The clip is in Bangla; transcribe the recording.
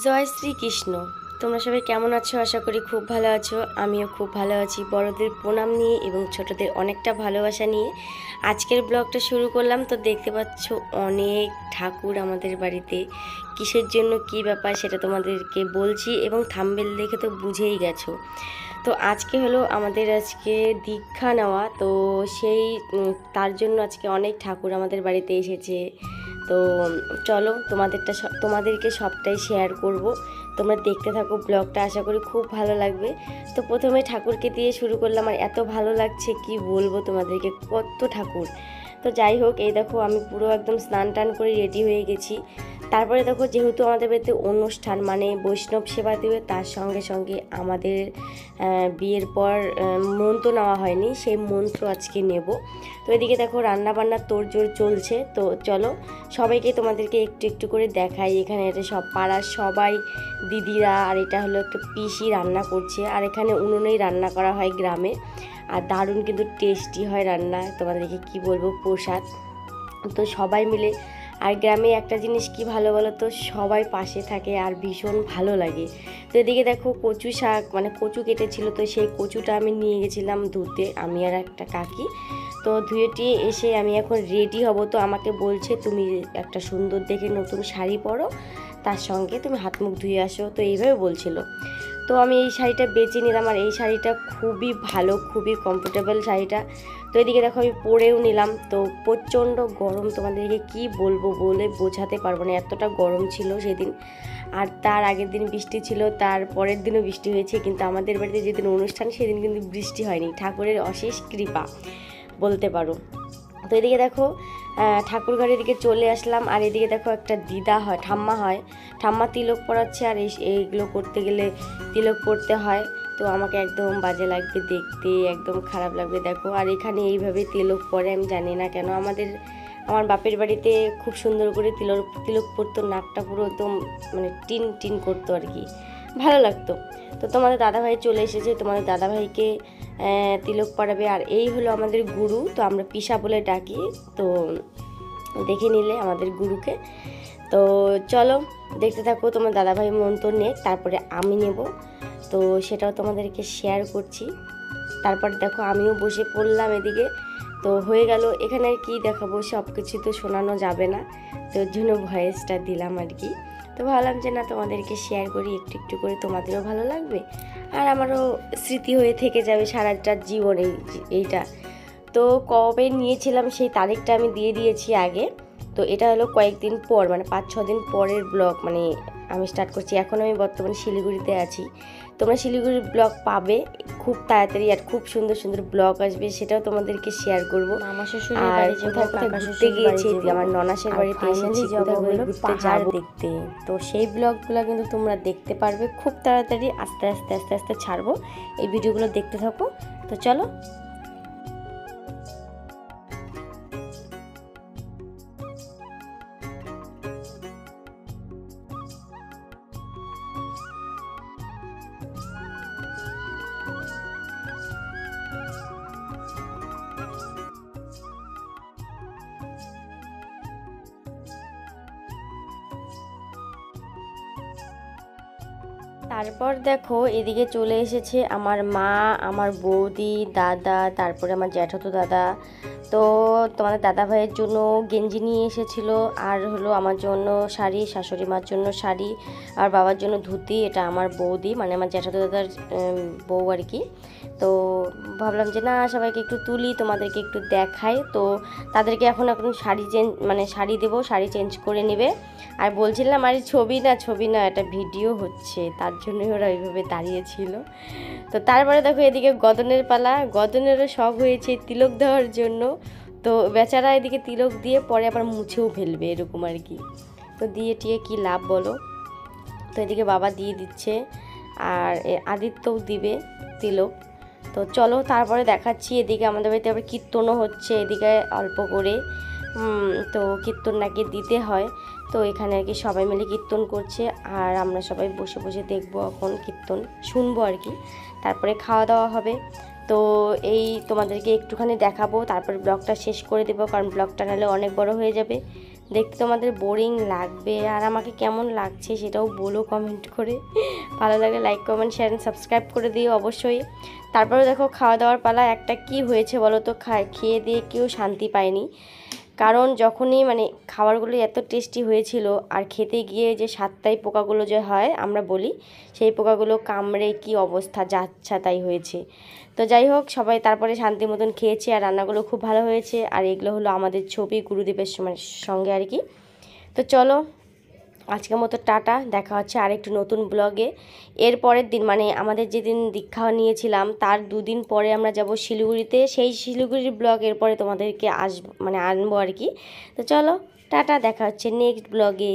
জয় শ্রীকৃষ্ণ। তোমরা সবাই কেমন আছো? আশা করি খুব ভালো আছো। আমিও খুব ভালো আছি। বড়দের প্রণাম নিয়ে এবং ছোটদের অনেকটা ভালোবাসা নিয়ে আজকের ব্লগটা শুরু করলাম। তো দেখতে পাচ্ছ অনেক ঠাকুর আমাদের বাড়িতে। কিসের জন্য কি ব্যাপার সেটা তোমাদেরকে বলছি এবং থাম্বনেল দেখে তো বুঝেই গেছো। তো আজকে হলো আমাদের আজকে দীক্ষা নেওয়া। তো সেই তার জন্য আজকে অনেক ঠাকুর আমাদের বাড়িতে এসেছে। তো চলো তোমাদেরকে সবটাই শেয়ার করব। তোমরা দেখতে থাকো ব্লগটা, আশা করি খুব ভালো লাগবে। তো প্রথমে ঠাকুরকে দিয়ে শুরু করলাম, আর এত ভালো লাগছে কি বলবো তোমাদেরকে, কত ঠাকুর। তো যাই হোক, এই দেখো আমি পুরো একদম স্নান টান করে রেডি হয়ে গেছি। তারপরে দেখো, যেহেতু আমাদের বাড়িতে অনুষ্ঠান মানে বৈষ্ণব সেবা দেবে, তার সঙ্গে সঙ্গে আমাদের বিয়ের পর মন্ত্র নেওয়া হয়নি, সেই মন্ত্র আজকে নেব। তো এদিকে দেখো রান্নাবান্নার তোড়জোড় চলছে। তো চলো সবাইকে তোমাদেরকে একটু একটু করে দেখাই। এখানে এটা সব পাড়ার সবাই দিদিরা, আর এটা হলো একটা পিসি রান্না করছে। আর এখানে উনুনেই রান্না করা হয় গ্রামে, আর দারুণ কিন্তু টেস্টি হয় রান্না। তোমাদেরকে কি বলবো, প্রসাদ। তো সবাই মিলে, আর গ্রামে একটা জিনিস কি ভালো বলো তো, সবাই পাশে থাকে আর ভীষণ ভালো লাগে। তো এদিকে দেখো কচু শাক মানে কচু কেটেছিল, তো সেই কচুটা আমি নিয়ে গেছিলাম ধুতে, আমি আর একটা কাকি। তো ধুয়েটি এসে আমি এখন রেডি হব। তো আমাকে বলছে তুমি একটা সুন্দর দেখে নতুন শাড়ি পরো, তার সঙ্গে তুমি হাত মুখ ধুয়ে আসো। তো এইভাবে বলছিল। তো আমি এই শাড়িটা বেছে নিলাম, আর এই শাড়িটা খুবই ভালো, খুবই কমফোর্টেবল শাড়িটা। তো এদিকে দেখো আমি পরেও নিলাম। তো প্রচণ্ড গরম, তোমাদেরকে কি বলবো বলে বোঝাতে পারবো না, এতটা গরম ছিল সেদিন। আর তার আগের দিন বৃষ্টি ছিল, তার পরের দিনও বৃষ্টি হয়েছে, কিন্তু আমাদের বাড়িতে যেদিন অনুষ্ঠান সেদিন কিন্তু বৃষ্টি হয়নি। ঠাকুরের অশেষ কৃপা বলতে পারো। তো এদিকে দেখো ঠাকুর ঘরের দিকে চলে আসলাম। আর এদিকে দেখো একটা দিদা হয়, ঠাম্মা তিলক পরাচ্ছে। আর এইগুলো করতে গেলে তিলক পরতে হয়। তো আমাকে একদম বাজে লাগবে দেখতে, একদম খারাপ লাগবে দেখো। আর এখানে এইভাবে তিলক পরে, আমি জানি না কেন। আমার বাপের বাড়িতে খুব সুন্দর করে তিলক পরতো, নাকটা পুরো একদম মানে টিন টিন করতো আর কি, ভালো লাগতো। তো তোমাদের দাদাভাই চলে এসেছে, তোমাদের দাদাভাইকে তিলক পরাবে। আর এই হলো আমাদের গুরু, তো আমরা পিসা বলে ডাকি। তো দেখে নিলে আমাদের গুরুকে। তো চলো দেখতে থাকো, তোমার দাদাভাই মন্ত্র নিয়ে তারপরে আমি নেব। তো সেটাও তোমাদেরকে শেয়ার করছি। তারপর দেখো আমিও বসে পড়লাম এদিকে। তো হয়ে গেল। এখানে আর কি দেখাবো, সব কিছু তো শোনানো যাবে না, তো ওর জন্য ভয়েসটা দিলাম আর কি। তো ভাবলাম যে না, তোমাদেরকে শেয়ার করি, একটু একটু করে তোমাদেরও ভালো লাগবে, আর আমারও স্মৃতি হয়ে থেকে যাবে সারাটা জীবন এইটা। তো কবে নিয়েছিলাম সেই তারিখটা আমি দিয়ে দিয়েছি আগে। তো এটা হলো কয়েকদিন পর, মানে 5-6 দিন পরের ব্লগ মানে আমি স্টার্ট করছি। এখন আমি বর্তমানে শিলিগুড়িতে আছি। তোমরা শিলিগুড়ির ব্লগ পাবে খুব তাড়াতাড়ি, আর খুব সুন্দর সুন্দর ব্লগ আসবে, সেটাও তোমাদেরকে শেয়ার করবো। মামা শ্বশুরের আর বাড়ি কোথায় কোথায় ঘুরতে গিয়েছি, আমার ননাসের বাড়িতে এসেছি, কোথায় কোথায় ঘুরতে যাবো দেখতে। তো সেই ব্লগগুলো কিন্তু তোমরা দেখতে পারবে খুব তাড়াতাড়ি, আস্তে আস্তে আস্তে আস্তে ছাড়বো। এই ভিডিওগুলো দেখতে থাকো। তো চলো। তারপর দেখো এদিকে চলে এসেছে আমার মা, আমার বৌদি, দাদা, তারপরে আমার জ্যাঠাতো দাদা। তো তোমাদের দাদা ভাইয়ের জন্য গেঞ্জি নিয়ে এসেছিলো, আর হলো আমার জন্য শাড়ি, শাশুড়ি মার জন্য শাড়ি, আর বাবার জন্য ধুতি। এটা আমার বৌদি মানে আমার জ্যাঠাতো দাদার বউ আর কি। তো ভাবলাম যে না, সবাইকে একটু তুলি, তোমাদেরকে একটু দেখাই। তো তাদেরকে এখন শাড়ি শাড়ি দেবো, শাড়ি চেঞ্জ করে নেবে। আর বলছিলাম আরে ছবি না এটা ভিডিও হচ্ছে, তার জন্যই ওরা ওইভাবে দাঁড়িয়েছিল। তো তারপরে দেখো এদিকে গদনের পালা, গদনেরও শখ হয়েছে তিলক দেওয়ার জন্য। তো বেচারা এদিকে তিলক দিয়ে পরে আবার মুছেও ফেলবে এরকম আর কি। তো দিয়ে টিয়ে কী লাভ বলো। তো এদিকে বাবা দিয়ে দিচ্ছে, আর আদিত্যও দিবে তিলক। তো চলো তারপরে দেখাচ্ছি। এদিকে আমাদের বাড়িতে আবার কীর্তনও হচ্ছে এদিকে অল্প করে। তো কীর্তন নাকি দিতে হয়। তো এখানে আর কি সবাই মিলে কীর্তন করছে, আর আমরা সবাই বসে বসে দেখবো, এখন কীর্তন শুনবো আর কি। তারপরে খাওয়া দাওয়া হবে। তো এই তোমাদেরকে একটুখানি দেখাবো, তারপরে ব্লগটা শেষ করে দেবো, কারণ ব্লগটা নাহলে অনেক বড় হয়ে যাবে। দেখতে তোমাদের বোরিং লাগবে, আর আমাকে কেমন লাগছে সেটাও বলো কমেন্ট করে। ভালো লাগলে লাইক কমেন্ট শেয়ার সাবস্ক্রাইব করে দিও অবশ্যই। তারপরে দেখো খাওয়া দাওয়ার পালা। একটা কি হয়েছে বলো তো, খেয়ে দিয়ে কেউ শান্তি পায়নি। কারণ যখনই মানে খাবারগুলো এত টেস্টি হয়েছিল, আর খেতে গিয়ে যে সাতটাই পোকাগুলো যে হয় আমরা বলি, সেই পোকাগুলো কামড়ে কি অবস্থা যাচ্ছা তাই হয়েছে। তো যাই হোক, সবাই তারপরে শান্তি মতন খেয়েছি, আর রান্নাগুলো খুব ভালো হয়েছে। আর এগুলো হলো আমাদের ছবি গুরুদেবের সঙ্গে আর কি। তো চলো আজকের মতো টাটা, দেখা হচ্ছে আরেকটু নতুন ব্লগে। এর পরের দিন মানে আমাদের যেদিন দীক্ষা নিয়েছিলাম তার দুদিন পরে আমরা যাব শিলিগুড়িতে। সেই শিলিগুড়ির ব্লগ এরপরে তোমাদেরকে আনবো আর কি। তো চলো টাটা, দেখা হচ্ছে নেক্সট ব্লগে।